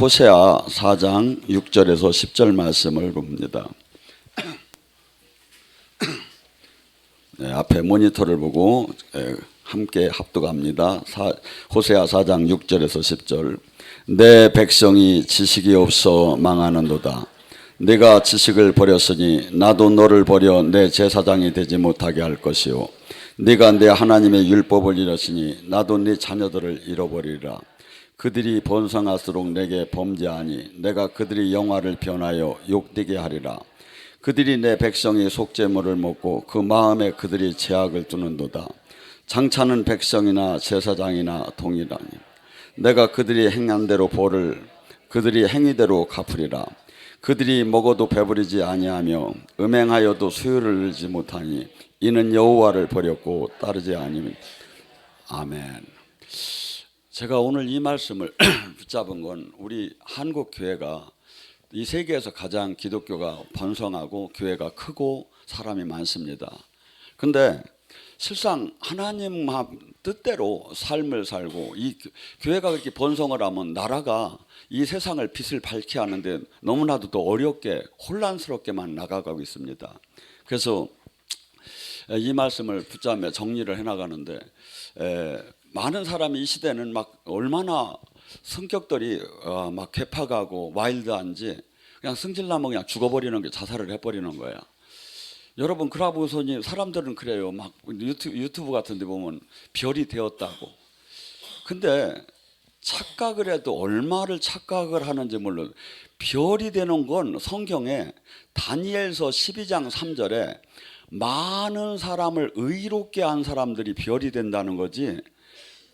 호세아 4장 6절에서 10절 말씀을 봅니다. 네, 앞에 모니터를 보고 함께 합독합니다. 호세아 4장 6절에서 10절. 내 백성이 지식이 없어 망하는도다. 네가 지식을 버렸으니 나도 너를 버려 내 제사장이 되지 못하게 할 것이요, 네가 내 하나님의 율법을 잃었으니 나도 네 자녀들을 잃어버리리라. 그들이 번성할수록 내게 범죄하니 내가 그들이 영화를 변하여 욕되게 하리라. 그들이 내 백성이 속죄물을 먹고 그 마음에 그들이 죄악을 두는도다. 장차는 백성이나 제사장이나 동일하니 내가 그들이 행한 대로 벌을 그들이 행위대로 갚으리라. 그들이 먹어도 배부르지 아니하며 음행하여도 수요를 잃지 못하니 이는 여호와를 버렸고 따르지 아니하니. 아멘. 제가 오늘 이 말씀을 붙잡은 건 우리 한국 교회가 이 세계에서 가장 기독교가 번성하고 교회가 크고 사람이 많습니다. 근데 실상 하나님 뜻대로 삶을 살고 이 교회가 그렇게 번성을 하면 나라가 이 세상을 빛을 밝게 하는데 너무나도 더 어렵게 혼란스럽게만 나가고 있습니다. 그래서 이 말씀을 붙잡며 정리를 해나가는데 많은 사람이 이 시대는 막 얼마나 성격들이 막 괴팍하고 와일드한지 그냥 승질나면 그냥 죽어버리는 게 자살을 해버리는 거야. 여러분 그러고 보니 사람들은 그래요. 막 유튜브 같은 데 보면 별이 되었다고. 근데 착각을 해도 얼마를 착각을 하는지 몰라요. 별이 되는 건 성경에 다니엘서 12장 3절에 많은 사람을 의롭게 한 사람들이 별이 된다는 거지,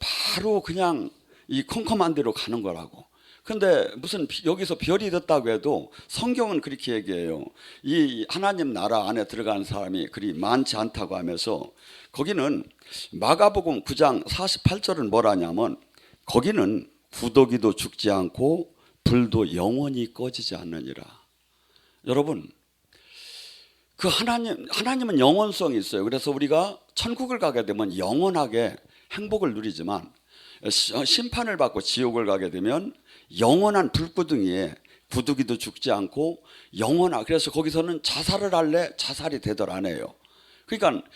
바로 그냥 이 컴컴한 대로 가는 거라고. 근데 무슨 여기서 별이 됐다고 해도 성경은 그렇게 얘기해요. 이 하나님 나라 안에 들어가는 사람이 그리 많지 않다고 하면서, 거기는 마가복음 9장 48절은 뭐라냐면 거기는 구더기도 죽지 않고 불도 영원히 꺼지지 않느니라. 여러분 그 하나님은 영원성이 있어요. 그래서 우리가 천국을 가게 되면 영원하게 행복을 누리지만 심판을 받고 지옥을 가게 되면 영원한 불구덩이에 구더기도 죽지 않고 그래서 거기서는 자살을 할래 자살이 되더라 안 해요. 그러니까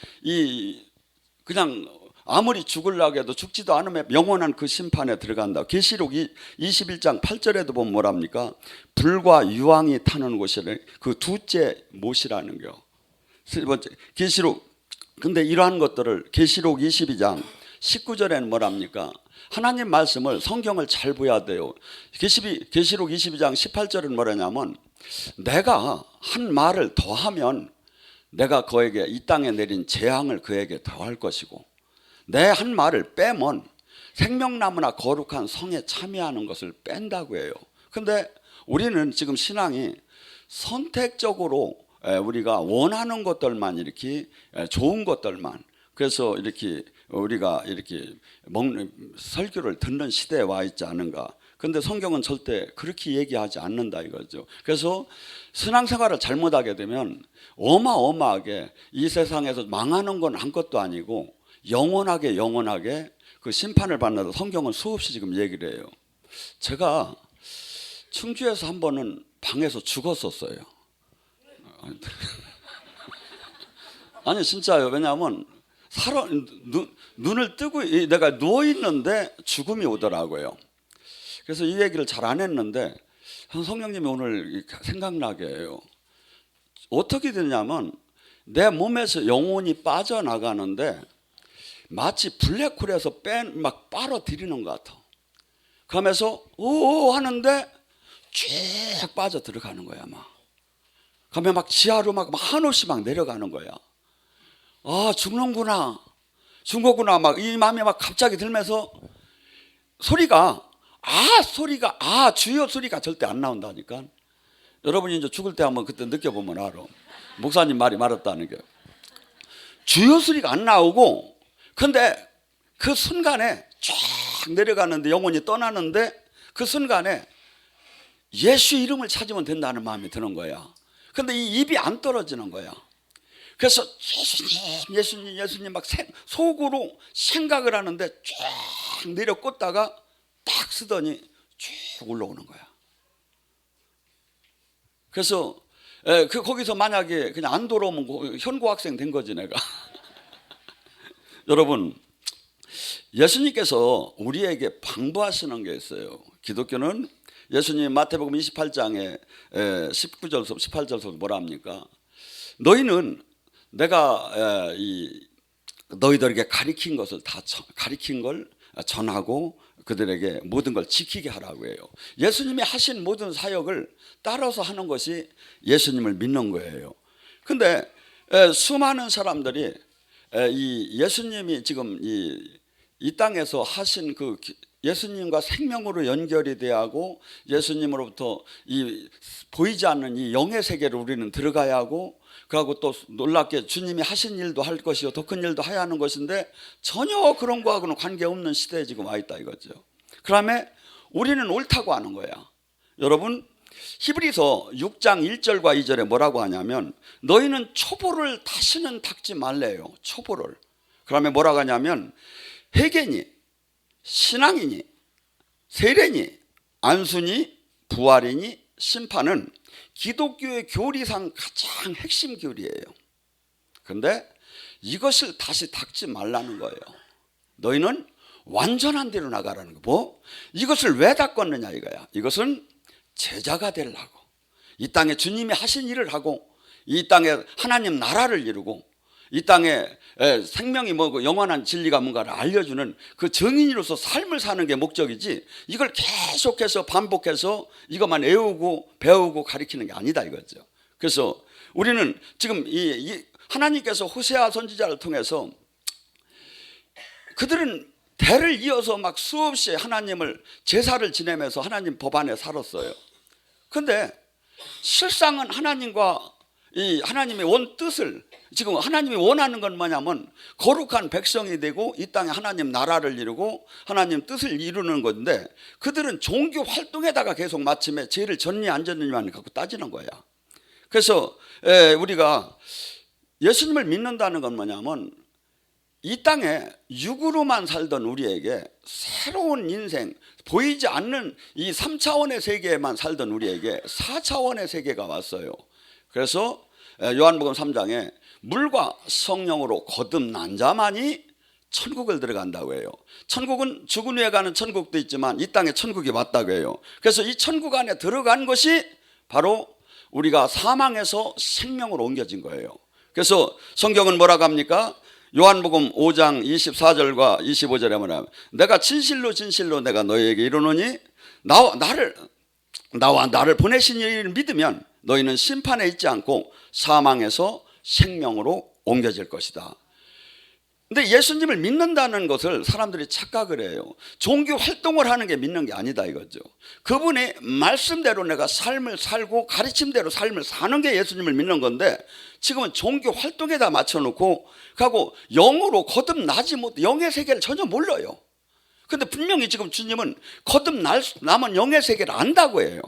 그냥 아무리 죽으려고 해도 죽지도 않으면 영원한 그 심판에 들어간다. 계시록 21장 8절에도 보면 뭐랍니까? 불과 유황이 타는 곳이래. 그 둘째 못이라는 거. 세 번째 계시록. 근데 이러한 것들을 계시록 22장 19절에는 뭐랍니까? 하나님 말씀을 성경을 잘 봐야 돼요. 계시록 22장 18절은 뭐라냐면 내가 한 말을 더하면 내가 그에게 이 땅에 내린 재앙을 그에게 더할 것이고, 내 한 말을 빼면 생명나무나 거룩한 성에 참여하는 것을 뺀다고 해요. 근데 우리는 지금 신앙이 선택적으로 우리가 원하는 것들만 이렇게 좋은 것들만, 그래서 이렇게 우리가 이렇게 설교를 듣는 시대에 와 있지 않은가. 근데 성경은 절대 그렇게 얘기하지 않는다 이거죠. 그래서 신앙생활을 잘못하게 되면 어마어마하게 이 세상에서 망하는 건 한 것도 아니고 영원하게 그 심판을 받는다. 성경은 수없이 지금 얘기를 해요. 제가 충주에서 한 번은 방에서 죽었었어요. 아니 진짜요. 왜냐하면 눈을 뜨고 내가 누워있는데 죽음이 오더라고요. 그래서 이 얘기를 잘 안 했는데 성령님이 오늘 생각나게 해요. 어떻게 되냐면 내 몸에서 영혼이 빠져나가는데 마치 블랙홀에서 막 빨아들이는 것 같아. 그러면서 오 하는데 쭉 빠져 들어가는 거야. 그러면 막 지하로 막 한없이 막 내려가는 거야. 아 죽는구나, 죽었구나 막 이 마음이 막 갑자기 들면서 소리가 주여 소리가 절대 안 나온다니까. 여러분이 이제 죽을 때 한번 그때 느껴보면 알아. 목사님 말이 맞았다는 게. 주여 소리가 안 나오고, 근데 그 순간에 쫙 내려가는데 영혼이 떠나는데 그 순간에 예수 이름을 찾으면 된다는 마음이 드는 거야. 근데 이 입이 안 떨어지는 거야. 그래서 예수님 막 속으로 생각을 하는데 쫙 내려 꽂다가 딱 쓰더니 쭉 올라오는 거야. 그래서 거기서 만약에 그냥 안 돌아오면 현고학생 된 거지 내가. 여러분, 예수님께서 우리에게 방부하시는 게 있어요. 기독교는 예수님 마태복음 28장에 19절부터 18절부터 뭐라 합니까? 너희는 내가 너희들에게 가리킨 것을 다 가리킨 걸 전하고 그들에게 모든 걸 지키게 하라고 해요. 예수님이 하신 모든 사역을 따라서 하는 것이 예수님을 믿는 거예요. 근데 수많은 사람들이 이 예수님이 지금 이 땅에서 하신 그 예수님과 생명으로 연결이 돼야 하고 예수님으로부터 이 보이지 않는 이 영의 세계를 우리는 들어가야 하고 그리고 또 놀랍게 주님이 하신 일도 할 것이요 더 큰 일도 해야 하는 것인데 전혀 그런 거하고는 관계없는 시대에 지금 와 있다 이거죠. 그다음에 우리는 옳다고 하는 거야. 여러분, 히브리서 6장 1절과 2절에 뭐라고 하냐면 너희는 초보를 다시는 닦지 말래요. 초보를. 그다음에 뭐라고 하냐면 회개니 신앙이니 세례니 안수니 부활이니 심판은 기독교의 교리상 가장 핵심 교리예요. 그런데 이것을 다시 닦지 말라는 거예요. 너희는 완전한 데로 나가라는 거. 뭐? 이것을 왜 닦았느냐 이거야. 이것은 제자가 되려고, 이 땅에 주님이 하신 일을 하고 이 땅에 하나님 나라를 이루고 이 땅에 생명이 뭐고 영원한 진리가 뭔가를 알려주는 그 증인으로서 삶을 사는 게 목적이지 이걸 계속해서 반복해서 이것만 외우고 배우고 가르치는 게 아니다 이거죠. 그래서 우리는 지금 이 하나님께서 호세아 선지자를 통해서 그들은 대를 이어서 막 수없이 하나님을 제사를 지내면서 하나님 법 안에 살았어요. 그런데 실상은 하나님과 이 하나님의 원 뜻을 지금 하나님이 원하는 건 뭐냐면 거룩한 백성이 되고 이 땅에 하나님 나라를 이루고 하나님 뜻을 이루는 건데 그들은 종교 활동에다가 계속 마침에 죄를 졌니 안 졌느냐만 갖고 따지는 거야. 그래서 우리가 예수님을 믿는다는 건 뭐냐면 이 땅에 육으로만 살던 우리에게 새로운 인생, 보이지 않는 이 3차원의 세계에만 살던 우리에게 4차원의 세계가 왔어요. 그래서 요한복음 3장에 물과 성령으로 거듭난 자만이 천국을 들어간다고 해요. 천국은 죽은 후에 가는 천국도 있지만 이 땅에 천국이 왔다고 해요. 그래서 이 천국 안에 들어간 것이 바로 우리가 사망에서 생명으로 옮겨진 거예요. 그래서 성경은 뭐라고 합니까? 요한복음 5장 24절과 25절에 뭐냐면 내가 진실로 진실로 내가 너희에게 이르노니 나와 나를 보내신 이를 믿으면 너희는 심판에 있지 않고 사망에서 생명으로 옮겨질 것이다. 근데 예수님을 믿는다는 것을 사람들이 착각을 해요. 종교 활동을 하는 게 믿는 게 아니다 이거죠. 그분의 말씀대로 내가 삶을 살고 가르침대로 삶을 사는 게 예수님을 믿는 건데 지금은 종교 활동에다 맞춰놓고 가고 영으로 거듭나지 못해 영의 세계를 전혀 몰라요. 근데 분명히 지금 주님은 거듭남은 영의 세계를 안다고 해요.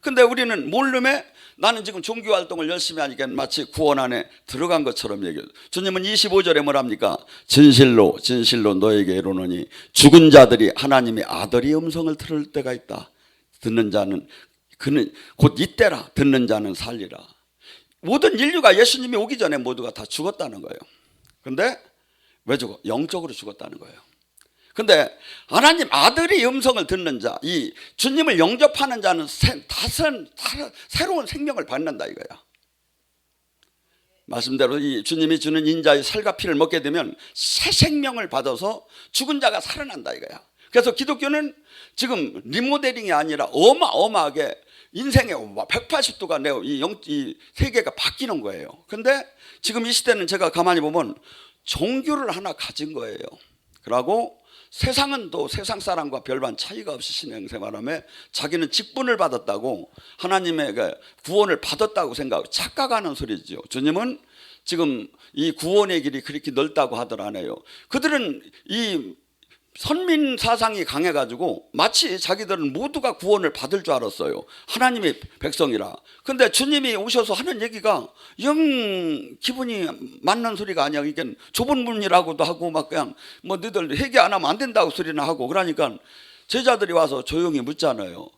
근데 우리는 모름에 나는 지금 종교활동을 열심히 하니까 마치 구원 안에 들어간 것처럼 얘기해요. 주님은 25절에 뭐랍니까? 진실로 진실로 너에게 이르노니 죽은 자들이 하나님의 아들의 음성을 들을 때가 있다. 듣는 자는 그는 곧 이때라. 듣는 자는 살리라. 모든 인류가 예수님이 오기 전에 모두가 다 죽었다는 거예요. 그런데 왜 죽어? 영적으로 죽었다는 거예요. 근데 하나님 아들의 음성을 듣는 자, 이 주님을 영접하는 자는 새로운 생명을 받는다 이거야. 말씀대로 이 주님이 주는 인자의 살과 피를 먹게 되면 새 생명을 받아서 죽은 자가 살아난다 이거야. 그래서 기독교는 지금 리모델링이 아니라 어마어마하게 인생의 180도가 이 세계가 바뀌는 거예요. 근데 지금 이 시대는 제가 가만히 보면 종교를 하나 가진 거예요. 그러고 세상은 또 세상 사람과 별반 차이가 없이 신앙생활하며 자기는 직분을 받았다고 하나님의 구원을 받았다고 생각하고 착각하는 소리죠. 주님은 지금 이 구원의 길이 그렇게 넓다고 하더라네요. 그들은 이 선민 사상이 강해가지고 마치 자기들은 모두가 구원을 받을 줄 알았어요. 하나님의 백성이라. 근데 주님이 오셔서 하는 얘기가 영 기분이 맞는 소리가 아니야. 이게 좁은 문이라고도 하고 막 그냥 뭐 너희들 회개 안 하면 안 된다고 소리나 하고 그러니까 제자들이 와서 조용히 묻잖아요.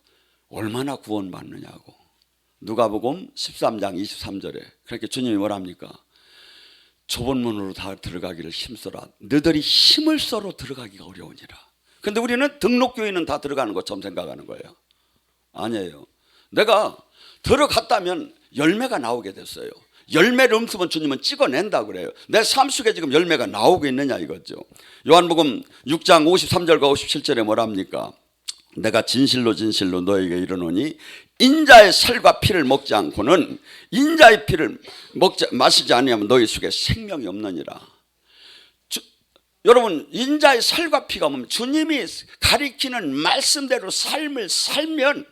얼마나 구원 받느냐고. 누가복음 13장 23절에 그렇게 주님이 뭐랍니까? 좁은 문으로 다 들어가기를 힘써라. 너희들이 힘을 써로 들어가기가 어려우니라. 근데 우리는 등록교인은 다 들어가는 것처럼 생각하는 거예요. 아니에요. 내가 들어갔다면 열매가 나오게 됐어요. 열매를 없으면 주님은 찍어낸다 그래요. 내 삶 속에 지금 열매가 나오고 있느냐 이거죠. 요한복음 6장 53절과 57절에 뭐랍니까? 내가 진실로 진실로 너에게 이르노니 인자의 살과 피를 먹지 않고는 인자의 피를 마시지 아니하면 너희 속에 생명이 없느니라. 여러분, 인자의 살과 피가 뭐면 주님이 가리키는 말씀대로 삶을 살면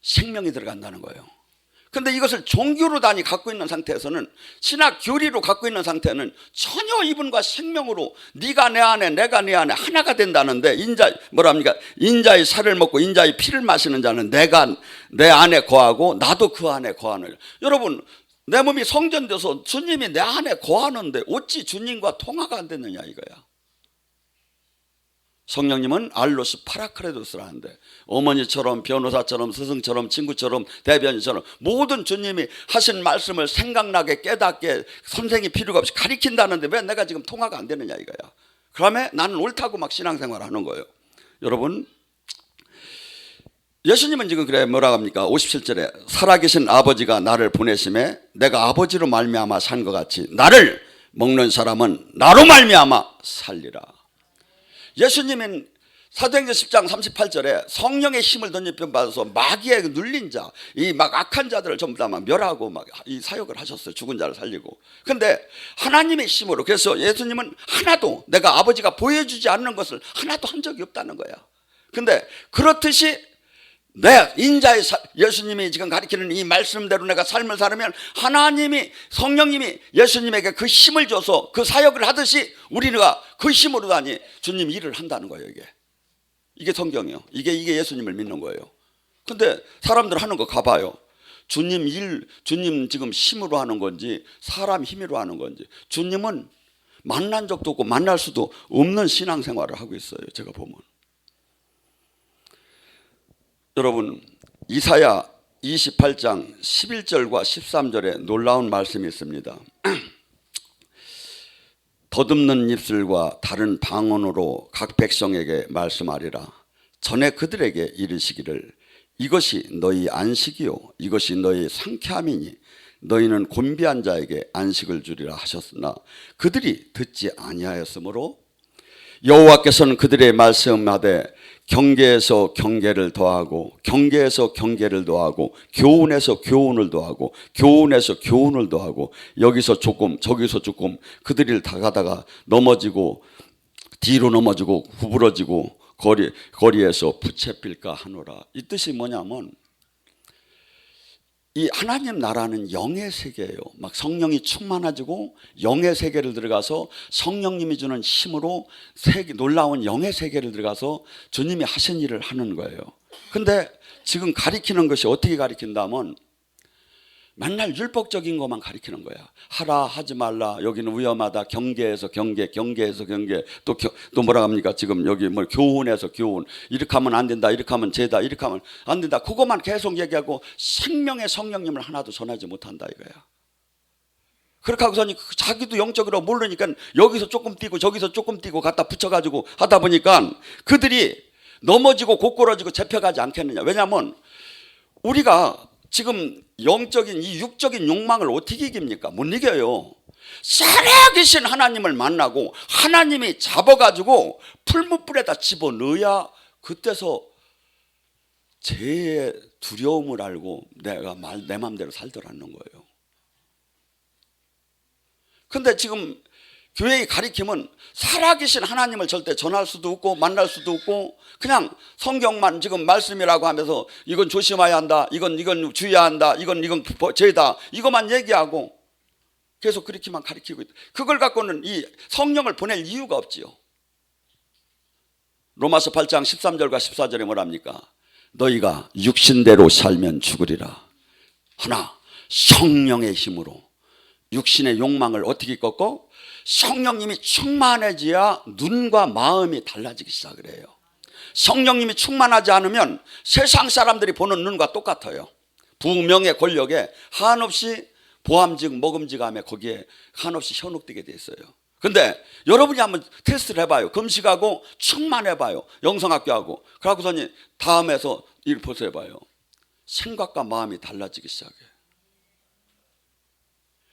생명이 들어간다는 거예요. 그런데 이것을 종교로 단위 갖고 있는 상태에서는, 신학 교리로 갖고 있는 상태는 전혀 이분과 생명으로 네가 내 안에 내가 네 안에 하나가 된다는데, 인자의 살을 먹고 인자의 피를 마시는 자는 내가 내 안에 거하고 나도 그 안에 거하는. 여러분, 내 몸이 성전돼서 주님이 내 안에 거하는데 어찌 주님과 통화가 안 되느냐 이거야. 성령님은 알로스 파라크레도스라는데, 어머니처럼 변호사처럼 스승처럼 친구처럼 대변인처럼 모든 주님이 하신 말씀을 생각나게 깨닫게 선생이 필요가 없이 가리킨다는데 왜 내가 지금 통화가 안 되느냐 이거야. 그러면 나는 옳다고 막 신앙생활 하는 거예요. 여러분, 예수님은 지금 그래 뭐라고 합니까? 57절에 살아계신 아버지가 나를 보내심에 내가 아버지로 말미암아 산 것 같이 나를 먹는 사람은 나로 말미암아 살리라. 예수님은 사도행전 10장 38절에 성령의 힘을 던집혀 받아서 마귀에 눌린 자, 이 막 악한 자들을 전부 다 막 멸하고 막 이 사역을 하셨어요. 죽은 자를 살리고. 근데 하나님의 힘으로, 그래서 예수님은 하나도 내가 아버지가 보여주지 않는 것을 하나도 한 적이 없다는 거야. 근데 그렇듯이 내 인자의 예수님이 지금 가리키는 이 말씀대로 내가 삶을 살면 하나님이, 성령님이 예수님에게 그 힘을 줘서 그 사역을 하듯이 우리가 그 힘으로 다니 주님 일을 한다는 거예요. 이게 성경이에요. 이게 예수님을 믿는 거예요. 근데 사람들 하는 거 가봐요. 주님 일, 주님 지금 힘으로 하는 건지 사람 힘으로 하는 건지. 주님은 만난 적도 없고 만날 수도 없는 신앙생활을 하고 있어요. 제가 보면. 여러분, 이사야 28장 11절과 13절에 놀라운 말씀이 있습니다. 더듬는 입술과 다른 방언으로 각 백성에게 말씀하리라. 전에 그들에게 이르시기를 이것이 너희 안식이요 이것이 너희 상쾌함이니 너희는 곤비한 자에게 안식을 주리라 하셨으나 그들이 듣지 아니하였으므로 여호와께서는 그들의 말씀하되 경계에서 경계를 더하고 경계에서 경계를 더하고 교훈에서 교훈을 더하고 교훈에서 교훈을 더하고 여기서 조금 저기서 조금 그들이 다 가다가 넘어지고 뒤로 넘어지고 구부러지고 거리에서 부채필까 하노라. 이 뜻이 뭐냐면 이 하나님 나라는 영의 세계예요. 막 성령이 충만해지고 영의 세계를 들어가서 성령님이 주는 힘으로 놀라운 영의 세계를 들어가서 주님이 하신 일을 하는 거예요. 근데 지금 가리키는 것이 어떻게 가리킨다면 맨날 율법적인 것만 가리키는 거야. 하라 하지 말라, 여기는 위험하다, 경계에서 경계, 경계에서 경계, 또 뭐라 합니까? 지금 여기 뭐 교훈에서 교훈, 이렇게 하면 안 된다, 이렇게 하면 죄다, 이렇게 하면 안 된다. 그것만 계속 얘기하고 생명의 성령님을 하나도 전하지 못한다 이거야. 그렇게 하고서니 자기도 영적으로 모르니까 여기서 조금 뛰고 저기서 조금 뛰고 갖다 붙여가지고 하다 보니까 그들이 넘어지고 고꾸러지고 잡혀가지 않겠느냐. 왜냐하면 우리가 지금 영적인 이 육적인 욕망을 어떻게 이깁니까? 못 이겨요. 살아계신 하나님을 만나고 하나님이 잡아가지고 풀무불에다 집어넣어야 그때서 죄의 두려움을 알고 내가 내 마음대로 살더라는 거예요. 근데 지금 교회의 가리킴은 살아계신 하나님을 절대 전할 수도 없고 만날 수도 없고 그냥 성경만 지금 말씀이라고 하면서 이건 조심해야 한다, 이건 주의해야 한다, 이건 죄다, 이것만 얘기하고 계속 그렇게만 가리키고 있다. 그걸 갖고는 이 성령을 보낼 이유가 없지요. 로마서 8장 13절과 14절에 뭐랍니까? 너희가 육신대로 살면 죽으리라. 하나, 성령의 힘으로 육신의 욕망을 어떻게 꺾고 성령님이 충만해져야 눈과 마음이 달라지기 시작을 해요. 성령님이 충만하지 않으면 세상 사람들이 보는 눈과 똑같아요. 부명의 권력에 한없이 보암직 먹음직함에 거기에 한없이 현혹되게 돼 있어요. 근데 여러분이 한번 테스트를 해봐요. 금식하고 충만해봐요. 영성학교하고. 그러고서니 다음에서 일 보세요. 생각과 마음이 달라지기 시작해요.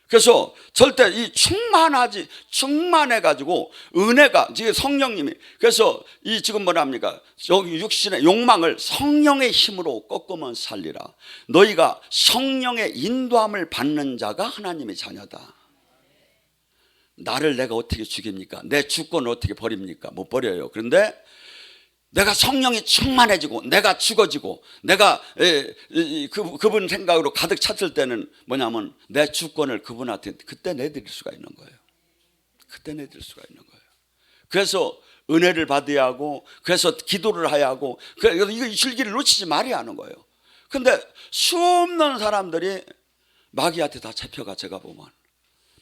그래서 절대 이 충만해가지고 은혜가, 지금 성령님이, 그래서 이 지금 뭐랍니까? 여기 육신의 욕망을 성령의 힘으로 꺾으면 살리라. 너희가 성령의 인도함을 받는 자가 하나님의 자녀다. 나를 내가 어떻게 죽입니까? 내 주권을 어떻게 버립니까? 못 버려요. 그런데 내가 성령이 충만해지고 내가 죽어지고 내가 그분 생각으로 가득 찼을 때는 뭐냐면 내 주권을 그분한테 그때 내드릴 수가 있는 거예요. 그때 내드릴 수가 있는 거예요. 그래서 은혜를 받아야 하고, 그래서 기도를 해야 하고, 그래서 이거 줄기를 놓치지 말아야 하는 거예요. 근데 수없는 사람들이 마귀한테 다 잡혀가. 제가 보면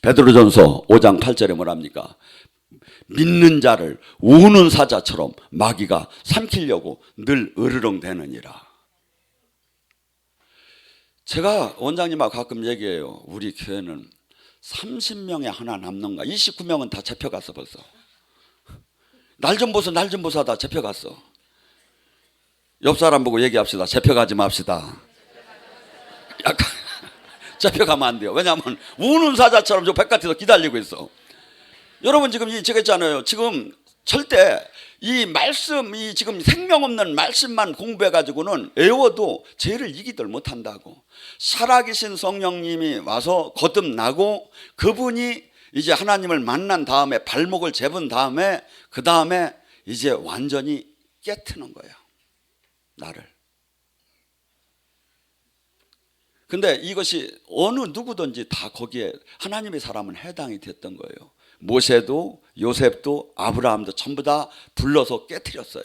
베드로전서 5장 8절에 뭐랍니까? 믿는 자를 우는 사자처럼 마귀가 삼키려고 늘 으르렁대느니라. 제가 원장님하고 가끔 얘기해요. 우리 교회는 30명에 하나 남는가? 29명은 다 잡혀갔어 벌써. 날 좀 보소 하다 잡혀갔어. 옆 사람 보고 얘기합시다. 잡혀가지 맙시다. 약간 잡혀가면 안 돼요. 왜냐하면 우는 사자처럼 저 바깥에서 기다리고 있어. 여러분 지금 제가 있잖아요. 지금 절대 이 말씀, 이 지금 생명 없는 말씀만 공부해가지고는 애워도 죄를 이기들 못한다고. 살아계신 성령님이 와서 거듭나고 그분이 이제 하나님을 만난 다음에 발목을 잡은 다음에 그 다음에 이제 완전히 깨트는 거야. 나를. 근데 이것이 어느 누구든지 다 거기에 하나님의 사람은 해당이 됐던 거예요. 모세도 요셉도 아브라함도 전부 다 불러서 깨트렸어요.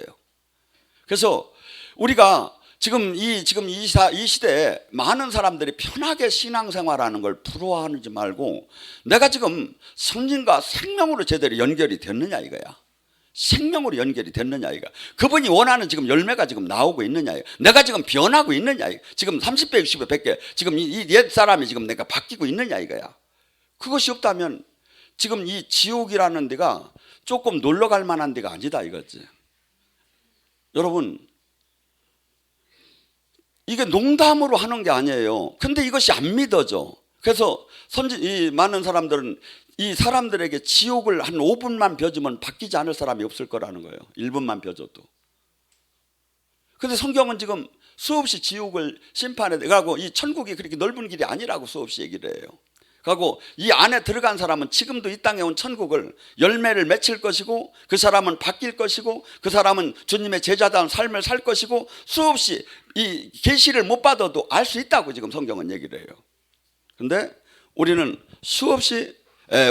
그래서 우리가 지금 이 시대에 많은 사람들이 편하게 신앙생활하는 걸 부러워하지 말고, 내가 지금 성령과 생명으로 제대로 연결이 됐느냐 이거야. 생명으로 연결이 됐느냐 이거. 그분이 원하는 지금 열매가 지금 나오고 있느냐 이거. 내가 지금 변하고 있느냐 이거. 지금 30배 60배 100개 지금 이 옛 사람이 지금 내가 바뀌고 있느냐 이거야. 그것이 없다면 지금 이 지옥이라는 데가 조금 놀러 갈 만한 데가 아니다 이거지. 여러분 이게 농담으로 하는 게 아니에요. 근데 이것이 안 믿어져. 그래서 이 많은 사람들은 이 사람들에게 지옥을 한 5분만 벼주면 바뀌지 않을 사람이 없을 거라는 거예요. 1분만 벼줘도. 근데 성경은 지금 수없이 지옥을 심판해, 그리고 이 천국이 그렇게 넓은 길이 아니라고 수없이 얘기를 해요. 그리고 이 안에 들어간 사람은 지금도 이 땅에 온 천국을 열매를 맺힐 것이고, 그 사람은 바뀔 것이고, 그 사람은 주님의 제자다운 삶을 살 것이고, 수없이 이 계시를 못 받아도 알 수 있다고 지금 성경은 얘기를 해요. 근데 우리는 수없이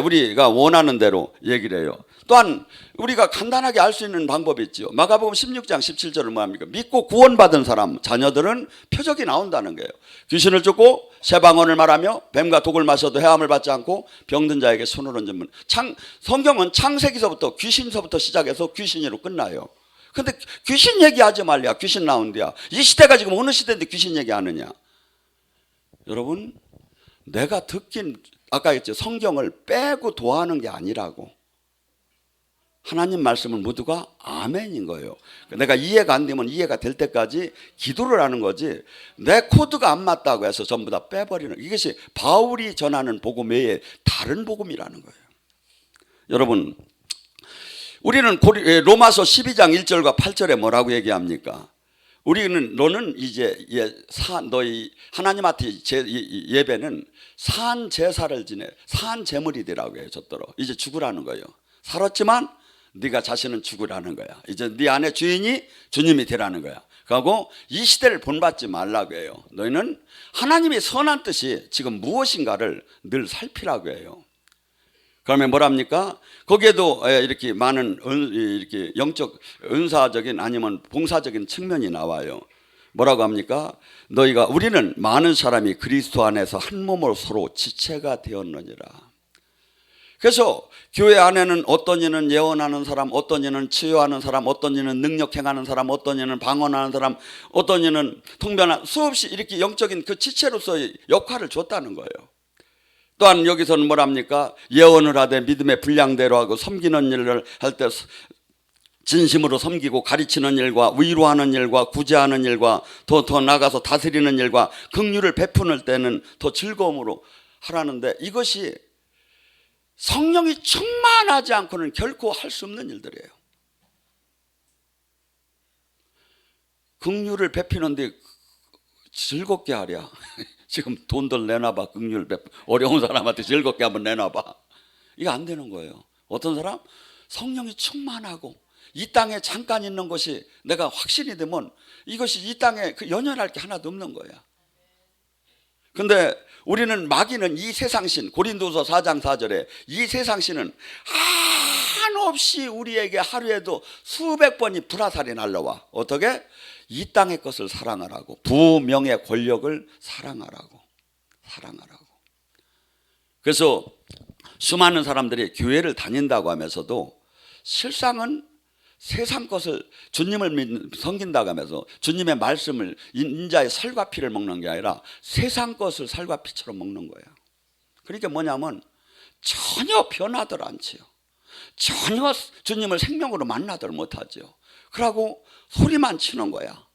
우리가 원하는 대로 얘기를 해요. 또한 우리가 간단하게 알 수 있는 방법이 있죠. 마가복음 16장 17절을 뭐합니까? 믿고 구원받은 사람 자녀들은 표적이 나온다는 거예요. 귀신을 쫓고 새방언을 말하며 뱀과 독을 마셔도 해함을 받지 않고 병든 자에게 손을 얹으면, 성경은 창세기서부터 귀신서부터 시작해서 귀신으로 끝나요. 근데 귀신 얘기하지 말랴. 귀신 나온대야. 이 시대가 지금 어느 시대인데 귀신 얘기하느냐. 여러분 내가 듣긴 아까 했죠. 성경을 빼고 도하는 게 아니라고. 하나님 말씀을 모두가 아멘인 거예요. 내가 이해가 안 되면 이해가 될 때까지 기도를 하는 거지, 내 코드가 안 맞다고 해서 전부 다 빼버리는, 이것이 바울이 전하는 복음 외에 다른 복음이라는 거예요. 여러분 우리는 로마서 12장 1절과 8절에 뭐라고 얘기합니까? 너는 이제 너희 하나님한테 예배는 산 제사를 지내, 산 제물이 되라고 해요. 졌더러 이제 죽으라는 거예요. 살았지만 네가 자신은 죽으라는 거야. 이제 네 안에 주인이 주님이 되라는 거야. 그리고 이 시대를 본받지 말라고 해요. 너희는 하나님의 선한 뜻이 지금 무엇인가를 늘 살피라고 해요. 그러면 뭐랍니까? 거기에도 이렇게 많은 이렇게 영적 은사적인 아니면 봉사적인 측면이 나와요. 뭐라고 합니까? 우리는 많은 사람이 그리스도 안에서 한 몸으로 서로 지체가 되었느니라. 그래서 교회 안에는 어떤 이는 예언하는 사람, 어떤 이는 치유하는 사람, 어떤 이는 능력 행하는 사람, 어떤 이는 방언하는 사람, 어떤 이는 통변하는, 수없이 이렇게 영적인 그 지체로서의 역할을 줬다는 거예요. 또한 여기서는 뭐랍니까? 예언을 하되 믿음의 분량대로 하고 섬기는 일을 할 때 진심으로 섬기고 가르치는 일과 위로하는 일과 구제하는 일과 더 나가서 다스리는 일과 긍휼을 베푸는 때는 더 즐거움으로 하라는데, 이것이 성령이 충만하지 않고는 결코 할 수 없는 일들이에요. 긍휼을 베푸는데 즐겁게 하랴. 지금 돈들 내놔봐. 긍휼 어려운 사람한테 즐겁게 한번 내놔봐. 이거 안 되는 거예요. 어떤 사람? 성령이 충만하고 이 땅에 잠깐 있는 것이 내가 확신이 되면 이것이 이 땅에 그 연연할 게 하나도 없는 거야. 근데 우리는 마귀는 이 세상신, 고린도서 4장 4절에 이 세상신은 한없이 우리에게 하루에도 수백 번이 불화살이 날라와. 어떻게? 이 땅의 것을 사랑하라고, 부명예 권력을 사랑하라고. 그래서 수많은 사람들이 교회를 다닌다고 하면서도 실상은 세상 것을, 주님을 섬긴다고 하면서 주님의 말씀을, 인자의 살과 피를 먹는 게 아니라 세상 것을 살과 피처럼 먹는 거예요. 그러니까 뭐냐면 전혀 변하들 않지요. 전혀 주님을 생명으로 만나들 못하지요. 그러고 소리만 치는 거야.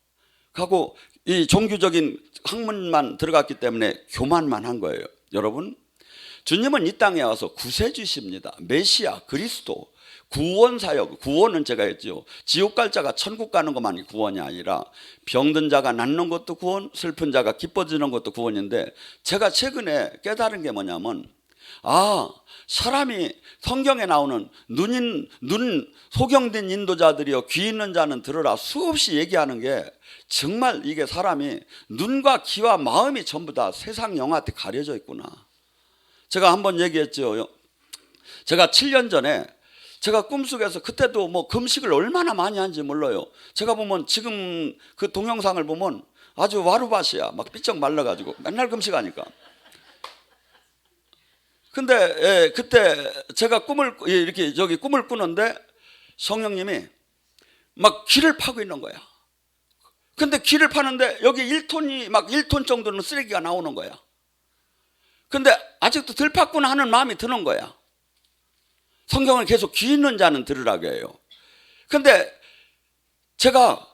그리고 이 종교적인 학문만 들어갔기 때문에 교만만 한 거예요. 여러분, 주님은 이 땅에 와서 구세주십니다. 메시아, 그리스도, 구원사역. 구원은 제가 했죠. 지옥 갈 자가 천국 가는 것만이 구원이 아니라 병든 자가 낫는 것도 구원, 슬픈 자가 기뻐지는 것도 구원인데, 제가 최근에 깨달은 게 뭐냐면, 사람이 성경에 나오는 눈 소경된 인도자들이여 귀 있는 자는 들으라 수없이 얘기하는 게, 정말 이게 사람이 눈과 귀와 마음이 전부 다 세상 영한테 가려져 있구나. 제가 한번 얘기했죠. 제가 7년 전에 제가 꿈속에서, 그때도 뭐 금식을 얼마나 많이 한지 몰라요. 제가 보면 지금 그 동영상을 보면 아주 와루밭이야. 막 삐쩍 말라가지고 맨날 금식하니까. 근데 그때 제가 꿈을 꾸는데 성령님이 막 귀를 파고 있는 거야. 근데 귀를 파는데 여기 1톤 정도는 쓰레기가 나오는 거야. 근데 아직도 덜 팠구나 하는 마음이 드는 거야. 성경을 계속 귀 있는 자는 들으라고 해요. 근데 제가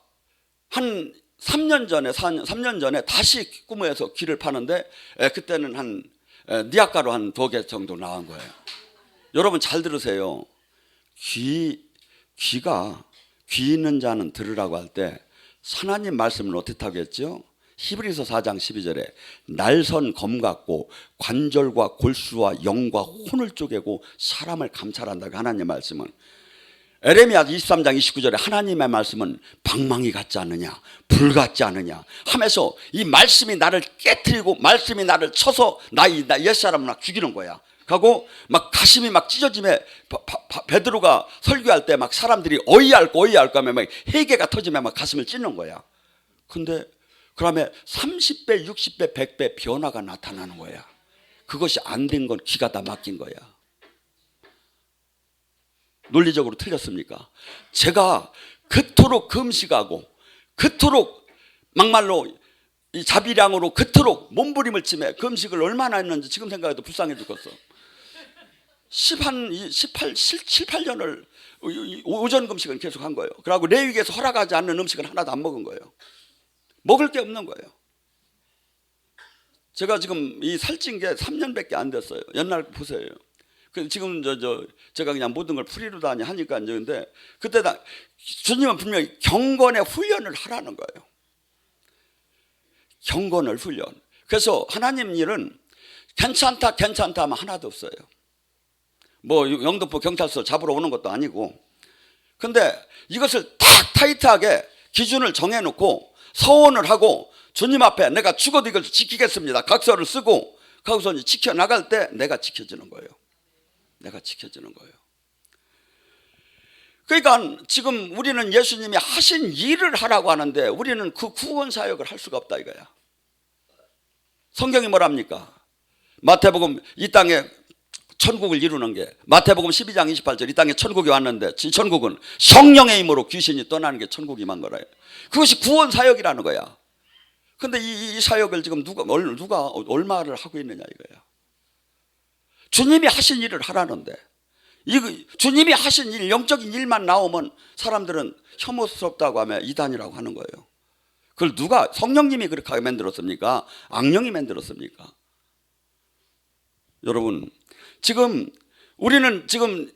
한 3년 전에 다시 꿈에서 귀를 파는데, 그때는 니아가로 한 2개 정도 나온 거예요. 여러분 잘 들으세요. 귀가 귀 있는 자는 들으라고 할 때 하나님 말씀을 어떻게 하겠죠? 히브리서 4장 12절에 날선 검 같고 관절과 골수와 영과 혼을 쪼개고 사람을 감찰한다고 하나님 말씀은, 에레미야 23장 29절에 하나님의 말씀은 방망이 같지 않느냐, 불 같지 않느냐 하면서 이 말씀이 나를 깨트리고 말씀이 나를 쳐서 나 옛사람을 막 죽이는 거야. 하고 막 가심이 막 찢어지며, 베드로가 설교할 때 막 사람들이 어이할까 하면 막 해계가 터지며 막 가슴을 찢는 거야. 근데 그러면 30배, 60배, 100배 변화가 나타나는 거야. 그것이 안 된 건 기가 다 막힌 거야. 논리적으로 틀렸습니까? 제가 그토록 금식하고 그토록 막말로 이 자비량으로 그토록 몸부림을 치며 금식을 얼마나 했는지 지금 생각해도 불쌍해 죽겠어. 7, 8년을 오전 금식을 계속 한 거예요. 그리고 레위기에서 허락하지 않는 음식은 하나도 안 먹은 거예요. 먹을 게 없는 거예요. 제가 지금 이 살찐 게 3년밖에 안 됐어요. 옛날 보세요. 지금 제가 그냥 모든 걸 프리로 다니 하니까 이제, 근데 그때 주님은 분명히 경건의 훈련을 하라는 거예요. 경건을 훈련. 그래서 하나님 일은 괜찮다 하면 하나도 없어요. 뭐 영등포 경찰서 잡으러 오는 것도 아니고. 근데 이것을 딱 타이트하게 기준을 정해놓고 서원을 하고 주님 앞에 내가 죽어도 이걸 지키겠습니다 각서를 쓰고, 거기서 이제 지켜나갈 때 내가 지켜지는 거예요. 내가 지켜지는 거예요. 그러니까 지금 우리는 예수님이 하신 일을 하라고 하는데 우리는 그 구원 사역을 할 수가 없다 이거야. 성경이 뭐랍니까? 마태복음 이 땅에 천국을 이루는 게 마태복음 12장 28절 이 땅에 천국이 왔는데 이 천국은 성령의 힘으로 귀신이 떠나는 게 천국이 임한 거라요. 그것이 구원 사역이라는 거야. 근데 이 사역을 지금 누가 얼마를 하고 있느냐 이거야. 주님이 하신 일을 하라는데 주님이 하신 일, 영적인 일만 나오면 사람들은 혐오스럽다고 하며 이단이라고 하는 거예요. 그걸 누가 성령님이 그렇게 하게 만들었습니까? 악령이 만들었습니까? 여러분 지금 우리는 지금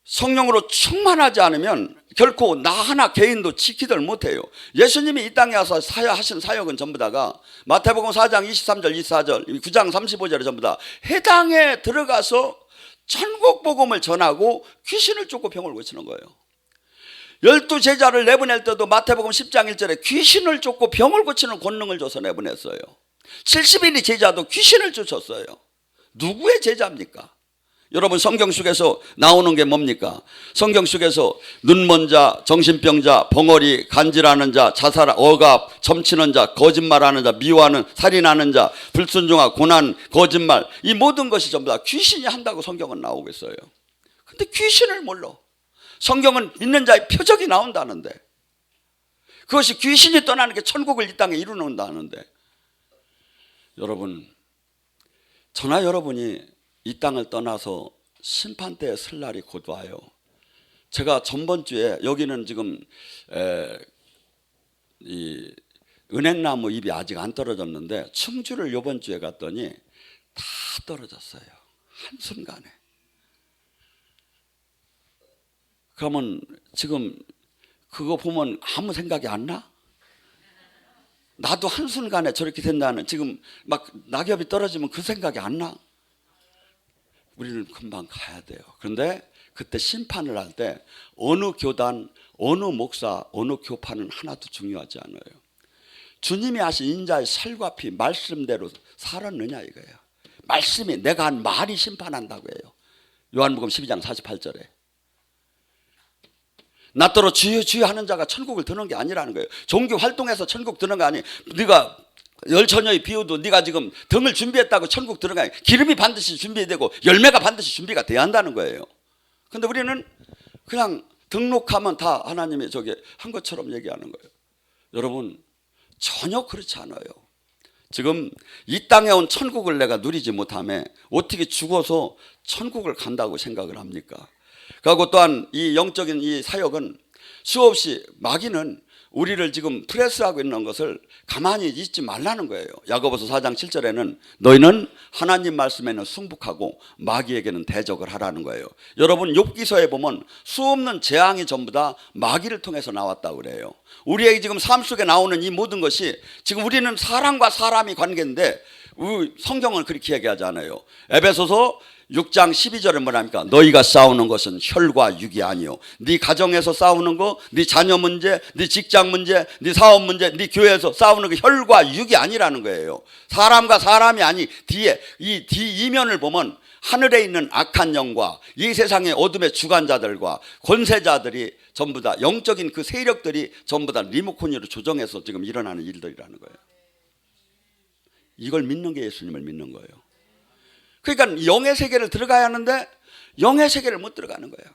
성령으로 충만하지 않으면 결코 나 하나 개인도 지키들 못해요. 예수님이 이 땅에 와서 하신 사역은 전부 다가 마태복음 4장 23절 24절 9장 35절에 전부 다 해당에 들어가서 천국 복음을 전하고 귀신을 쫓고 병을 고치는 거예요. 12제자를 내보낼 때도 마태복음 10장 1절에 귀신을 쫓고 병을 고치는 권능을 줘서 내보냈어요. 70인의 제자도 귀신을 쫓았어요. 누구의 제자입니까? 여러분 성경 속에서 나오는 게 뭡니까? 성경 속에서 눈먼 자, 정신병자, 벙어리, 간질하는 자, 자살, 억압, 점치는 자, 거짓말하는 자, 미워하는, 살인하는 자, 불순종하, 고난, 거짓말 이 모든 것이 전부 다 귀신이 한다고 성경은 나오고 있어요. 근데 귀신을 몰라. 성경은 믿는 자의 표적이 나온다는데 그것이 귀신이 떠나는 게 천국을 이 땅에 이루는다는데 여러분 저나 여러분이 이 땅을 떠나서 심판대에 설 날이 곧 와요. 제가 전번주에 여기는 지금 이 은행나무 잎이 아직 안 떨어졌는데 충주를 이번 주에 갔더니 다 떨어졌어요. 한순간에. 그러면 지금 그거 보면 아무 생각이 안 나? 나도 한순간에 저렇게 된다는 지금 막 낙엽이 떨어지면 그 생각이 안 나? 우리는 금방 가야 돼요. 그런데 그때 심판을 할 때 어느 교단, 어느 목사, 어느 교파는 하나도 중요하지 않아요. 주님이 하신 인자의 살과 피 말씀대로 살았느냐 이거예요. 말씀이 내가 한 말이 심판한다고 해요. 요한복음 12장 48절에 나더러 주여 주여 하는 자가 천국을 드는 게 아니라는 거예요. 종교 활동해서 천국 드는 거 아니. 네가 열처녀의 비유도 네가 지금 등을 준비했다고 천국 들어가야 기름이 반드시 준비되고 열매가 반드시 준비가 돼야 한다는 거예요. 그런데 우리는 그냥 등록하면 다 하나님이 저게 한 것처럼 얘기하는 거예요. 여러분 전혀 그렇지 않아요. 지금 이 땅에 온 천국을 내가 누리지 못하며 어떻게 죽어서 천국을 간다고 생각을 합니까? 그리고 또한 이 영적인 이 사역은 수없이 마귀는 우리를 지금 프레스하고 있는 것을 가만히 있지 말라는 거예요. 야고보서 4장 7절에는 너희는 하나님 말씀에는 승복하고 마귀에게는 대적을 하라는 거예요. 여러분 욥기서에 보면 수없는 재앙이 전부 다 마귀를 통해서 나왔다고 그래요. 우리의 지금 삶 속에 나오는 이 모든 것이 지금 우리는 사람과 사람이 관계인데 성경은 그렇게 얘기하지 않아요. 에베소서 6장 12절에 뭐랍니까? 너희가 싸우는 것은 혈과 육이 아니요. 네 가정에서 싸우는 거, 네 자녀 문제, 네 직장 문제, 네 사업 문제, 네 교회에서 싸우는 게 혈과 육이 아니라는 거예요. 사람과 사람이 아니 뒤에 이 뒤 이면을 보면 하늘에 있는 악한 영과 이 세상의 어둠의 주관자들과 권세자들이 전부 다 영적인 그 세력들이 전부 다 리모컨으로 조정해서 지금 일어나는 일들이라는 거예요. 이걸 믿는 게 예수님을 믿는 거예요. 그러니까 영의 세계를 들어가야 하는데 영의 세계를 못 들어가는 거예요.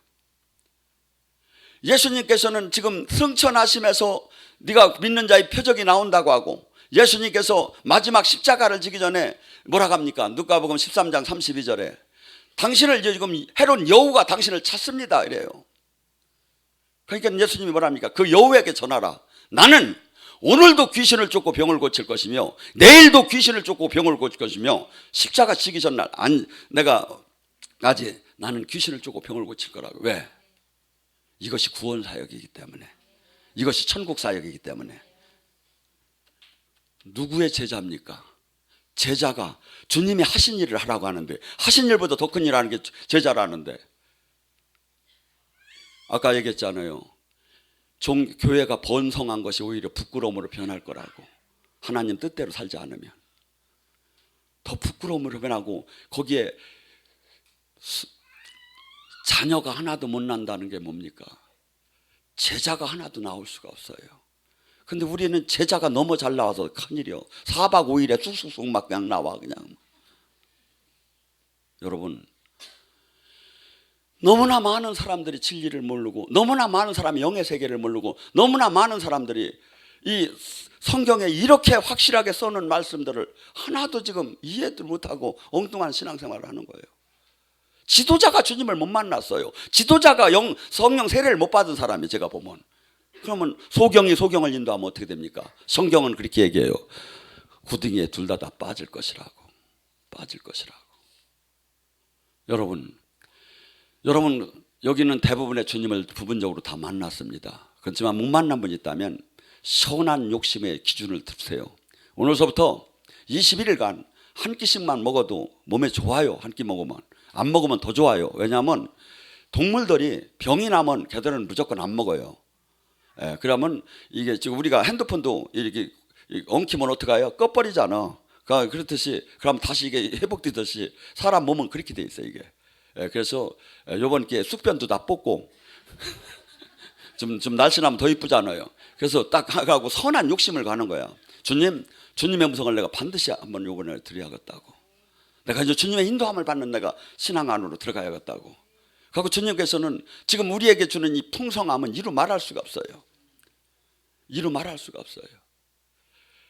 예수님께서는 지금 승천하심에서 네가 믿는 자의 표적이 나온다고 하고 예수님께서 마지막 십자가를 지기 전에 뭐라고 합니까? 누가복음 13장 32절에 당신을 지금 헤롯 여우가 당신을 찾습니다 이래요. 그러니까 예수님이 뭐랍니까? 그 여우에게 전하라. 나는 오늘도 귀신을 쫓고 병을 고칠 것이며 내일도 귀신을 쫓고 병을 고칠 것이며 십자가 지기 전날 내가 아직 나는 귀신을 쫓고 병을 고칠 거라고. 왜? 이것이 구원 사역이기 때문에, 이것이 천국 사역이기 때문에. 누구의 제자입니까? 제자가 주님이 하신 일을 하라고 하는데 하신 일보다 더 큰 일 하는 게 제자라는데 아까 얘기했잖아요. 교회가 번성한 것이 오히려 부끄러움으로 변할 거라고. 하나님 뜻대로 살지 않으면 더 부끄러움으로 변하고 거기에 자녀가 하나도 못 난다는 게 뭡니까? 제자가 하나도 나올 수가 없어요. 근데 우리는 제자가 너무 잘 나와서 큰일이요. 4박 5일에 쑥쑥쑥 막 그냥 나와 그냥. 여러분 너무나 많은 사람들이 진리를 모르고, 너무나 많은 사람이 영의 세계를 모르고, 너무나 많은 사람들이 이 성경에 이렇게 확실하게 써놓은 말씀들을 하나도 지금 이해도 못하고 엉뚱한 신앙생활을 하는 거예요. 지도자가 주님을 못 만났어요. 지도자가 성령 세례를 못 받은 사람이 제가 보면. 그러면 소경이 소경을 인도하면 어떻게 됩니까? 성경은 그렇게 얘기해요. 구덩이에 둘 다 빠질 것이라고. 빠질 것이라고. 여러분 여기는 대부분의 주님을 부분적으로 다 만났습니다. 그렇지만 못 만난 분이 있다면 선한 욕심의 기준을 두세요. 오늘서부터 21일간 한 끼씩만 먹어도 몸에 좋아요. 한 끼 먹으면. 안 먹으면 더 좋아요. 왜냐하면 동물들이 병이 나면 걔들은 무조건 안 먹어요. 그러면 이게 지금 우리가 핸드폰도 이렇게 엉키면 어떡해요? 꺼버리잖아. 그렇듯이 그럼 다시 이게 회복되듯이 사람 몸은 그렇게 돼 있어요. 이게. 그래서 요번 기회에 숙변도 다 뽑고 좀 날씬하면 더 이쁘잖아요. 그래서 딱 하고 선한 욕심을 가는 거야. 주님의 음성을 내가 반드시 한번 요번에 드려야겠다고. 내가 이제 주님의 인도함을 받는 내가 신앙 안으로 들어가야겠다고. 그리고 주님께서는 지금 우리에게 주는 이 풍성함은 이루 말할 수가 없어요. 이루 말할 수가 없어요.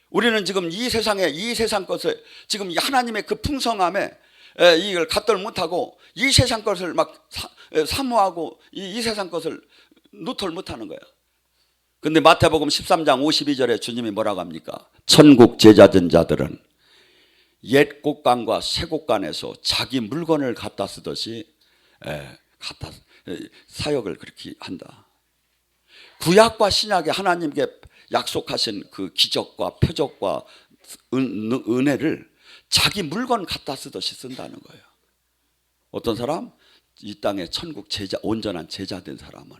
우리는 지금 이 세상 것을 지금 하나님의 그 풍성함에 이걸 갖들 못하고 이 세상 것을 막 사모하고 이 세상 것을 누털 못하는 거예요. 근데 마태복음 13장 52절에 주님이 뭐라고 합니까? 천국 제자된 자들은 옛 곳간과 새 곳간에서 자기 물건을 갖다 쓰듯이 사역을 그렇게 한다. 구약과 신약에 하나님께 약속하신 그 기적과 표적과 은혜를 자기 물건 갖다 쓰듯이 쓴다는 거예요. 어떤 사람? 이 땅에 천국 제자, 온전한 제자 된 사람은.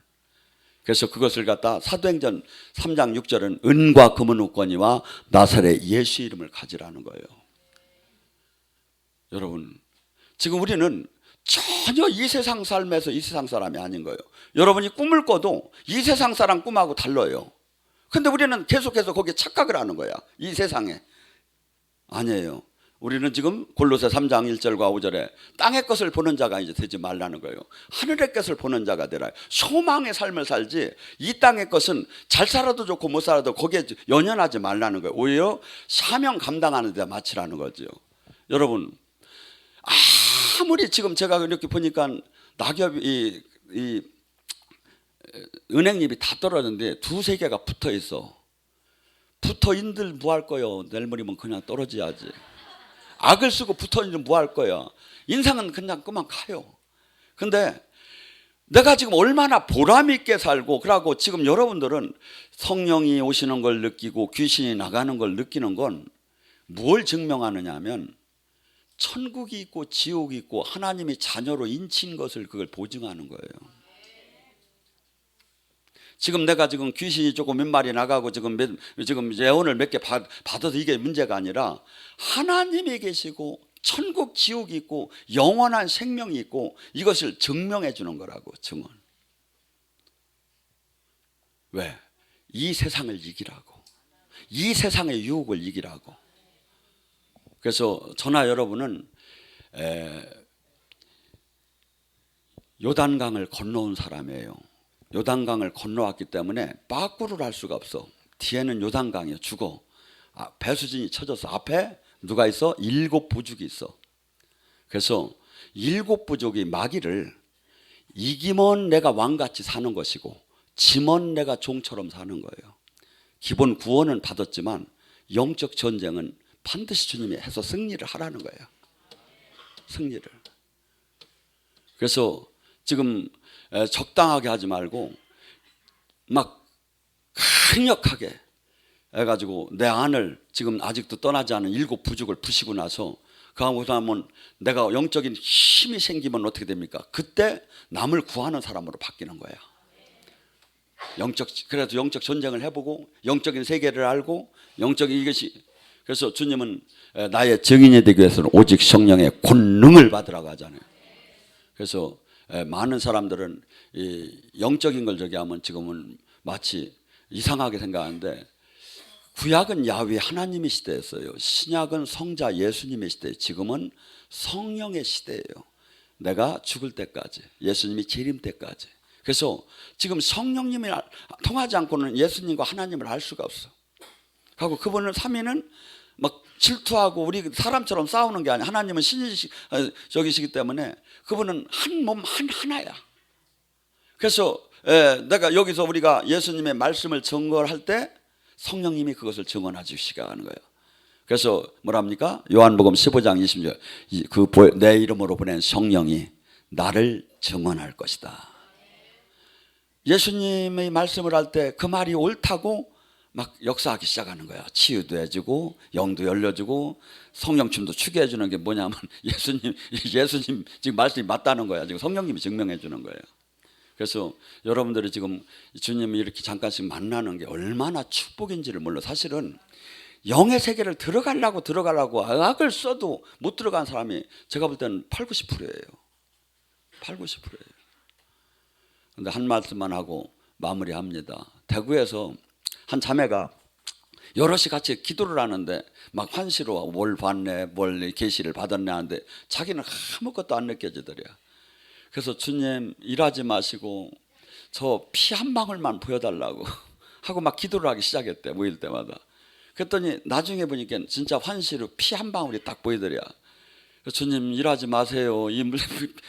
그래서 그것을 갖다 사도행전 3장 6절은 은과 금은 없거니와 나사렛 예수 이름을 가지라는 거예요. 여러분, 지금 우리는 전혀 이 세상 삶에서 이 세상 사람이 아닌 거예요. 여러분이 꿈을 꿔도 이 세상 사람 꿈하고 달라요. 근데 우리는 계속해서 거기에 착각을 하는 거야. 이 세상에. 아니에요. 우리는 지금 골로새 3장 1절과 5절에 땅의 것을 보는 자가 이제 되지 말라는 거예요. 하늘의 것을 보는 자가 되라. 소망의 삶을 살지 이 땅의 것은 잘 살아도 좋고 못 살아도 거기에 연연하지 말라는 거예요. 오히려 사명 감당하는 데 마치라는 거죠. 여러분, 아무리 지금 제가 이렇게 보니까 낙엽이 은행잎이 다 떨어졌는데 두세 개가 붙어 있어. 붙어 인들 뭐 할 거요? 내일 모레면 그냥 떨어져야지. 악을 쓰고 붙어 있는 뭐 할 거야? 인생은 그냥 그만 가요. 근데 내가 지금 얼마나 보람 있게 살고, 그러고 지금 여러분들은 성령이 오시는 걸 느끼고 귀신이 나가는 걸 느끼는 건 뭘 증명하느냐 하면 천국이 있고 지옥이 있고 하나님이 자녀로 인친 것을 그걸 보증하는 거예요. 지금 내가 지금 귀신이 조금 몇 마리 나가고 지금 예언을 몇 개 받아도 이게 문제가 아니라 하나님이 계시고 천국 지옥이 있고 영원한 생명이 있고 이것을 증명해 주는 거라고. 증언. 왜? 이 세상을 이기라고. 이 세상의 유혹을 이기라고. 그래서 저나 여러분은 요단강을 건너온 사람이에요. 요단강을 건너왔기 때문에 빠꾸를 할 수가 없어. 뒤에는 요단강이야. 죽어. 배수진이 쳐져서 앞에 누가 있어? 7 부족이 있어. 그래서 7 부족이 마귀를 이기면 내가 왕같이 사는 것이고 지면 내가 종처럼 사는 거예요. 기본 구원은 받았지만 영적 전쟁은 반드시 주님이 해서 승리를 하라는 거예요. 승리를. 그래서 지금 적당하게 하지 말고 막 강력하게 해가지고 내 안을 지금 아직도 떠나지 않은 7 부족을 부시고 나서 그하고 나면 내가 영적인 힘이 생기면 어떻게 됩니까? 그때 남을 구하는 사람으로 바뀌는 거야. 그래서 영적 전쟁을 해보고 영적인 세계를 알고 영적인 이것이. 그래서 주님은 나의 증인이 되기 위해서는 오직 성령의 권능을 받으라고 하잖아요. 그래서 많은 사람들은 이 영적인 걸 저기 하면 지금은 마치 이상하게 생각하는데 구약은 야훼 하나님의 시대였어요. 신약은 성자 예수님의 시대, 지금은 성령의 시대예요. 내가 죽을 때까지, 예수님이 재림 때까지. 그래서 지금 성령님이 통하지 않고는 예수님과 하나님을 알 수가 없어. 하고 그분은 삼위는 막 질투하고 우리 사람처럼 싸우는 게 아니야. 하나님은 신이시기 때문에 그분은 한 몸 하나야. 그래서 내가 여기서 우리가 예수님의 말씀을 증거할 때 성령님이 그것을 증언해 주시가 하는 거예요. 그래서 뭐랍니까? 요한복음 15장 20절 내 이름으로 보낸 성령이 나를 증언할 것이다. 예수님의 말씀을 할 때 그 말이 옳다고 막 역사하기 시작하는 거야. 치유도 해주고 영도 열려주고 성령춤도 추게 해주는 게 뭐냐면 예수님 지금 말씀이 맞다는 거야. 지금 성령님이 증명해 주는 거예요. 그래서 여러분들이 지금 주님이 이렇게 잠깐씩 만나는 게 얼마나 축복인지를 몰라. 사실은 영의 세계를 들어가려고 악을 써도 못 들어간 사람이 제가 볼 때는 80-90%예요. 80-90%예요. 근데 한 말씀만 하고 마무리합니다. 대구에서 한 자매가 여럿이 같이 기도를 하는데 막 환시로 뭘 봤네, 뭘 계시를 받았네 하는데 자기는 아무것도 안 느껴지더래요. 그래서 주님 일하지 마시고 저 피 한 방울만 보여달라고 하고 막 기도를 하기 시작했대. 모일 때마다. 그랬더니 나중에 보니까 진짜 환시로 피 한 방울이 딱 보이더래요. 주님 일하지 마세요. 이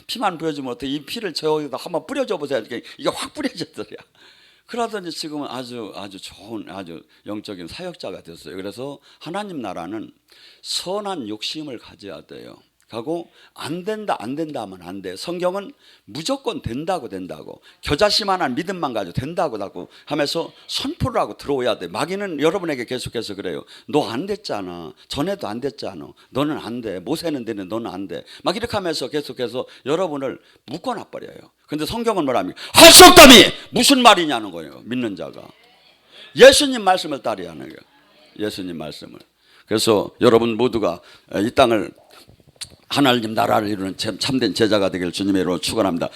피만 보여주면 어떻게 이 피를 저기다 한번 뿌려줘 보세요. 이게 확 뿌려졌더래요. 그러더니 지금은 아주 좋은 아주 영적인 사역자가 됐어요. 그래서 하나님 나라는 선한 욕심을 가져야 돼요. 하고 안 된다 하면 안 돼. 성경은 무조건 된다고 겨자씨만한 믿음만 가지고 된다고 하면서 선포를 하고 들어오야 돼. 마귀는 여러분에게 계속해서 그래요. 너 안 됐잖아. 전에도 안 됐잖아. 너는 안 돼. 모세는 되는 너는 안 돼. 막 이렇게 하면서 계속해서 여러분을 묶어놔 버려요. 근데 성경은 뭐랍니까? 할 수 없다며 무슨 말이냐는 거예요. 믿는 자가 예수님 말씀을 따르야 하는 거예요. 예수님 말씀을. 그래서 여러분 모두가 이 땅을 하나님 나라를 이루는 참된 제자가 되길 주님의 이름으로 축원합니다.